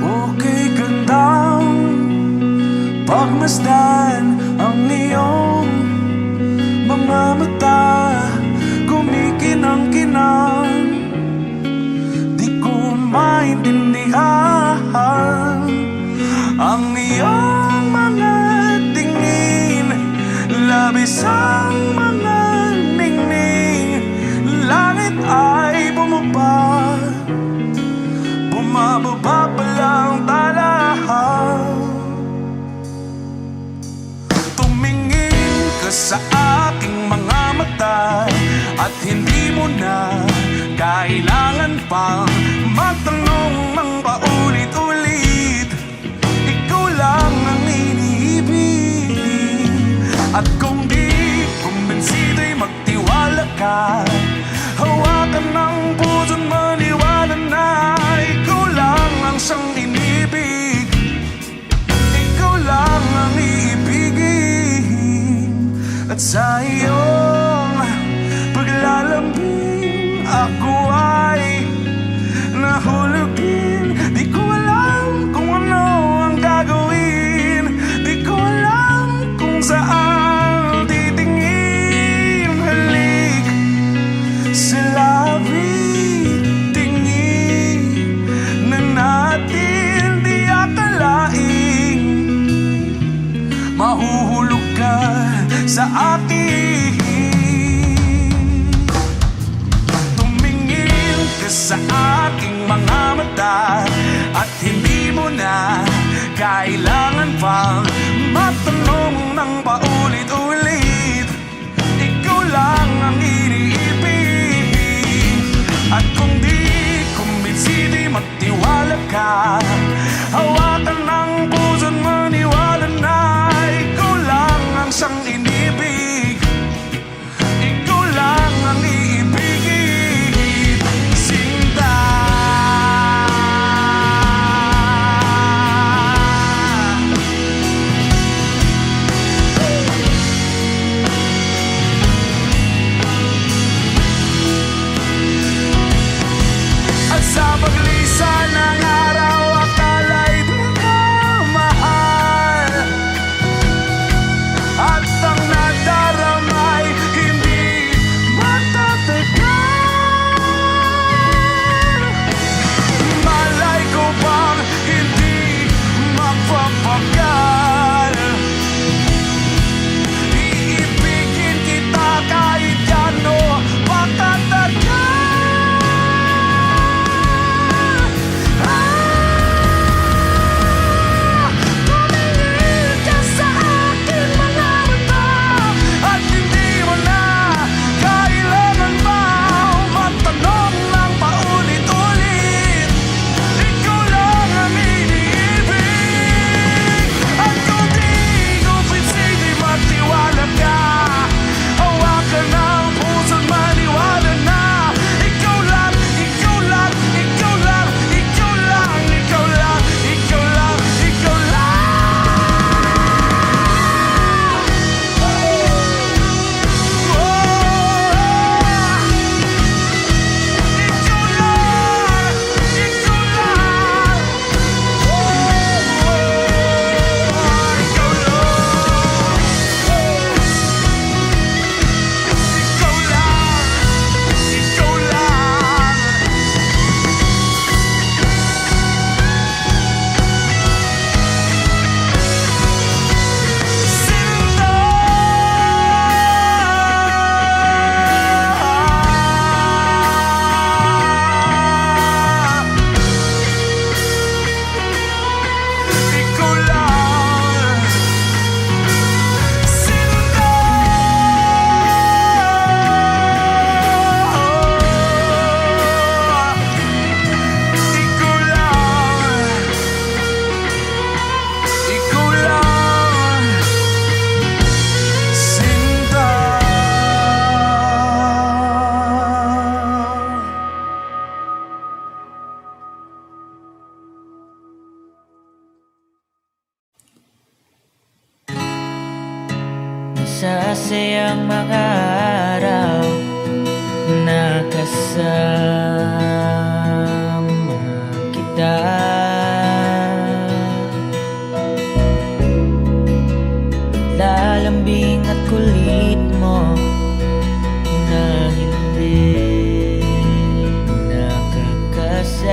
Okay, gandang pagmasdan ang iyong mga mata, kumikinang-kinang. Di ko maintindihan ang iyong mga tingin, labis ang mga ningning. Langit ay bumaba, bumababa pa lang talahaw. Tumingin ka sa aking mga mata at hindi mo na kailangan pang magtanong ng paulit-ulit. Ikaw lang ang iniibig. At kung di kumbinsido'y magtiwala ka, hawakan ng puso't maniwala na ikaw lang ang siyang inibig. Ikaw lang ang iibigin. At sa iyong paglalambing ako ay nahulugin. Di ko alam kung ano ang gagawin, di ko alam kung saan titingin. Halik sa labi, tingin na natin di akalain. Mahuhulog ka sa akin. Tumingin ka sa aking mga mata at hindi mo na kailangan pang matanong ng paulit-ulit. Ikaw lang ang iniibig. At kung di kumbinsido'y magtiwala ka, hawakan ng puso't maniwala na ikaw lang ang siyang inibig. Ikaw lang ang iibigin. Sinta masasayang mga araw na kasama kita. Lalambing at kulit mo na hindi nakakasawa.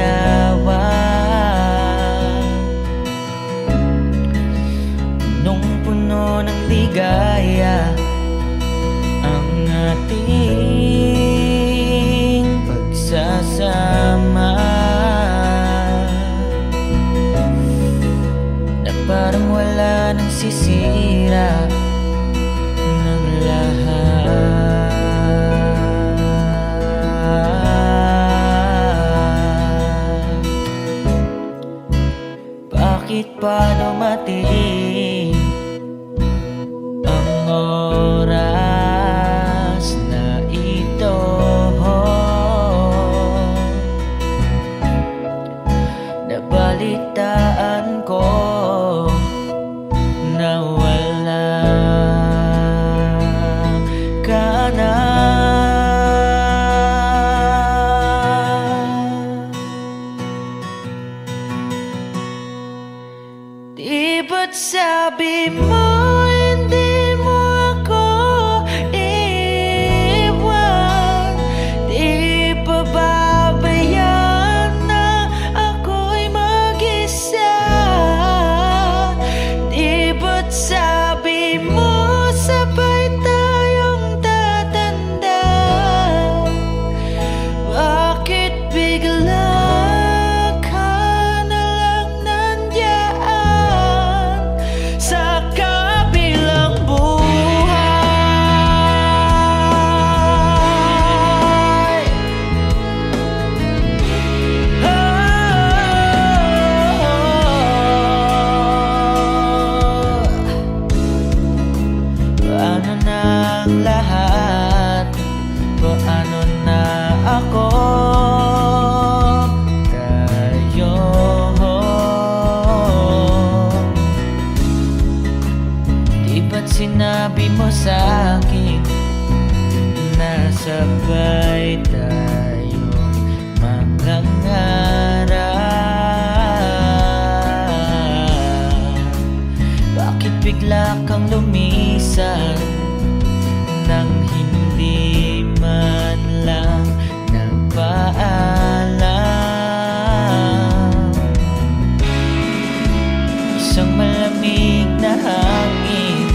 Punong-puno ng ligaya ang ating pagsasama, na parang wala nang sisira ng lahat. Bakit pa dumating ang oras na ito? Nabalitaan ko na wala ka na. Di ba't sabi mo hindi mo ako iwan? Di pa babayaan na ako'y mag-isa? Di ba't sabi mo sabay tayong tatanda? Bakit bigla ka na lang nandiyan sa kabilang buhay? Paano na ang lahat? Paano na ako? Tayo. Di ba't sinabi mo sa'kin na sabay tayong mangangarap? Bakit bigla kang lumisan nang hindi man lang nagpaalam? Isang malamig na hangin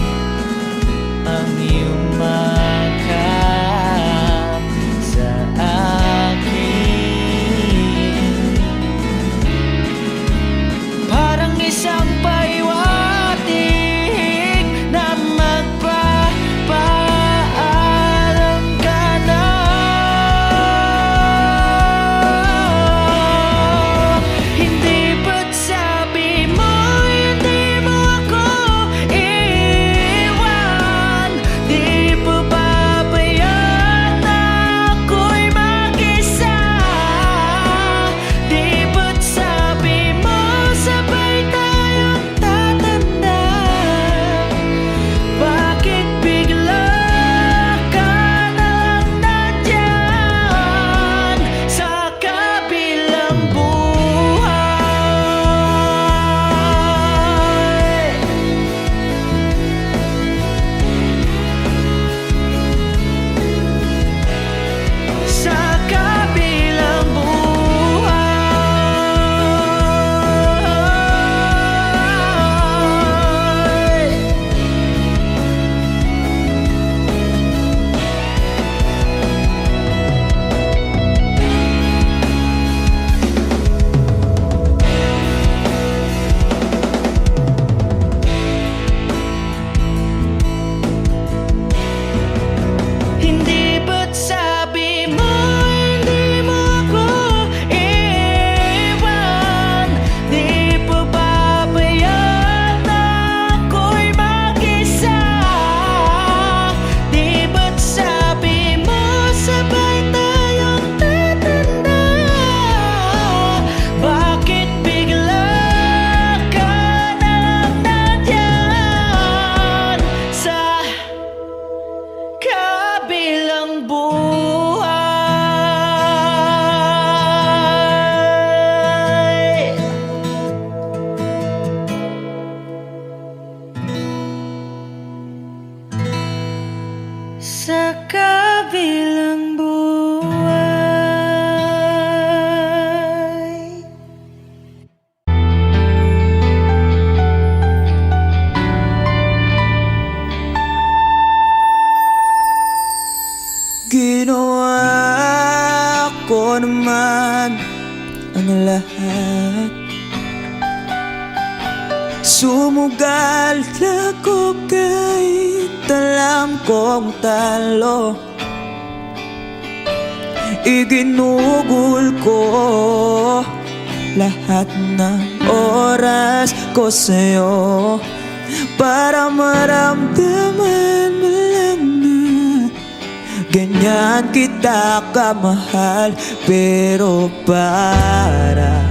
ang iyong makap sa sa kabilang buhay. Ginawa ko naman ang lahat. Sumugal ako kahit alam kong talo. Iginugol ko lahat ng oras ko sa'yo para maramdaman mo lang na ganyan kita kamahal. Pero para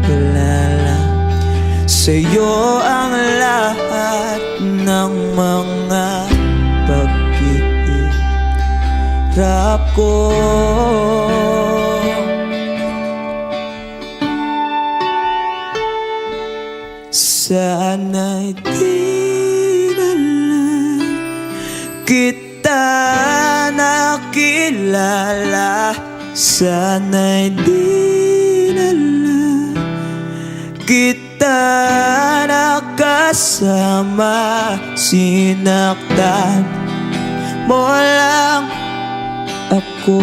wala lang sa'yo ang lahat ng mga paghihirap ko. Sana'y di na lang kita nakilala. Sana'y di na lang kita nakasama. Sinaktan mo lang ako.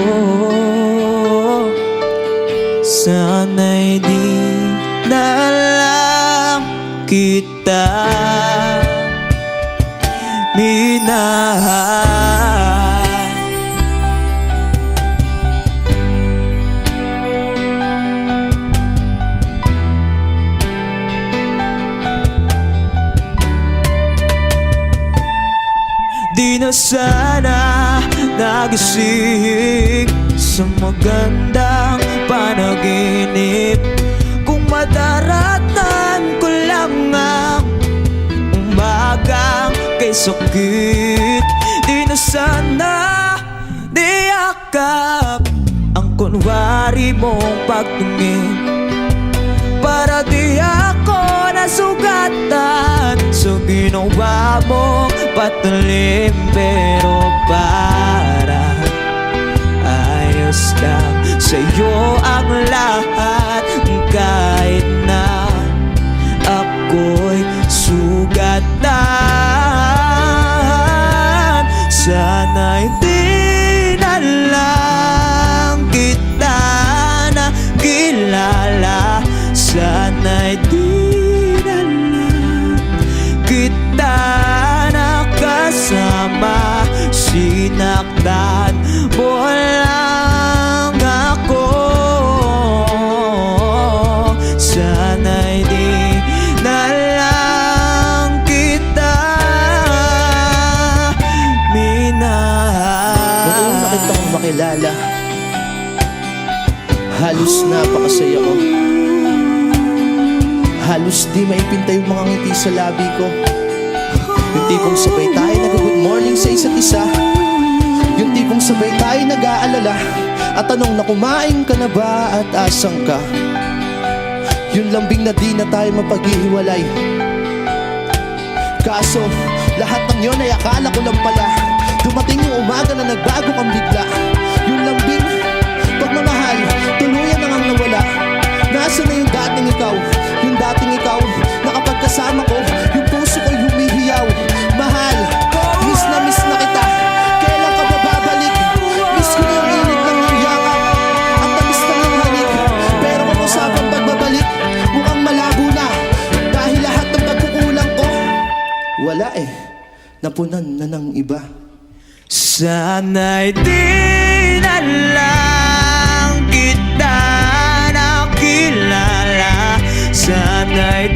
Sana'y di na lang kita minahal. Di na sana nagising sa magandang panaginip kung madaratan ko lang ang umagang kay sakit. Di na sana niyakap ang kunwari mong pagtingin para di ako nasugatan sa ginawa mong patalim. Pero para ayos lang sa'yo ang lahat kahit na ako'y sugatan. Sana'y di na lang kita nakilala. Sana'y di na lang kita nakasama. Sinaktan mo lang ako. Sana'y di na lang kita minahal. Noong nakita kong makilala, halos napakasaya ko. Halos di maipinta yung mga ngiti sa labi ko. Yung tipong sabay tayo nag-good morning sa isa't isa. Yung tipong sabay tayo nag-aalala at tanong na kumain ka na ba at asang ka. Yung lambing na di na tayo mapaghihiwalay. Kaso lahat ng yun ay akala ko lang pala. Dumating yung umaga na nagbago kang bigla. Yung lambing, pagmamahal, tuluyan na ngang nawala. Nasaan na yung dating ikaw? Yung dating ikaw na kapag kasama ko, yung puso ko'y humihiyaw. Mahal, miss na kita. Kailan ka ba babalik? Miss ko na yung init ng iyong yakap. Ang tamis na ng halik. Pero kung usapang pagbabalik, mukhang malabo na. Dahil lahat ng pagkukulang ko, wala eh, napunan na ng iba. Sana'y di na lang kita nakilala. Sana'y